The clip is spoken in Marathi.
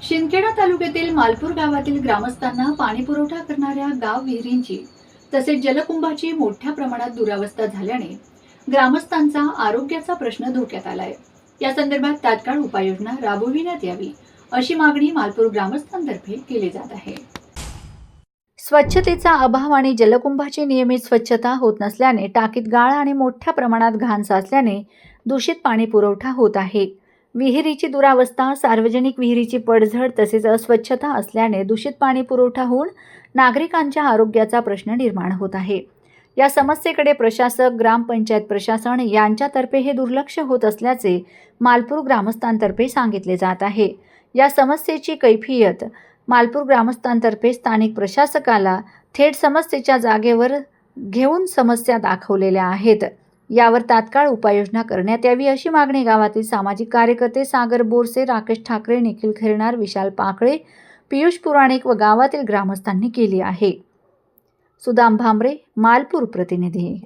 शिंदखेडा तालुक्यातील मालपूर गावातील ग्रामस्थांना पाणी पुरवठा करणाऱ्या गाव विहिरींची तसेच जलकुंभाची मोठ्या प्रमाणात दुरावस्था झाल्याने ग्रामस्थांचा आरोग्याचा प्रश्न धोक्यात आलाय। या संदर्भात तात्काळ उपाययोजना राबविण्यात यावी अशी मागणी मालपूर ग्रामस्थांतर्फे केली जात आहे। स्वच्छतेचा अभाव आणि जलकुंभाची नियमित स्वच्छता होत नसल्याने टाकीत गाळ आणि मोठ्या प्रमाणात घाण साचल्याने दूषित पाणी पुरवठा होत आहे। विहिरीची दुरावस्था, सार्वजनिक विहिरीची पडझड तसेच अस्वच्छता असल्याने दूषित पाणी पुरवठा होऊन नागरिकांच्या आरोग्याचा प्रश्न निर्माण होत आहे। या समस्येकडे प्रशासक, ग्रामपंचायत प्रशासन यांच्यातर्फे हे दुर्लक्ष होत असल्याचे मालपूर ग्रामस्थांतर्फे सांगितले जात आहे। या समस्येची कैफियत मालपूर ग्रामस्थांतर्फे स्थानिक प्रशासकाला थेट समस्येच्या जागेवर घेऊन समस्या दाखवलेल्या आहेत। यावर तात्काळ उपाययोजना करण्यात यावी अशी मागणी गावातील सामाजिक कार्यकर्ते सागर बोरसे, राकेश ठाकरे, निखिल खैरनार, विशाल पाकळे, पियुष पुराणिक व गावातील ग्रामस्थांनी केली आहे। सुदाम भामरे, मालपूर प्रतिनिधी।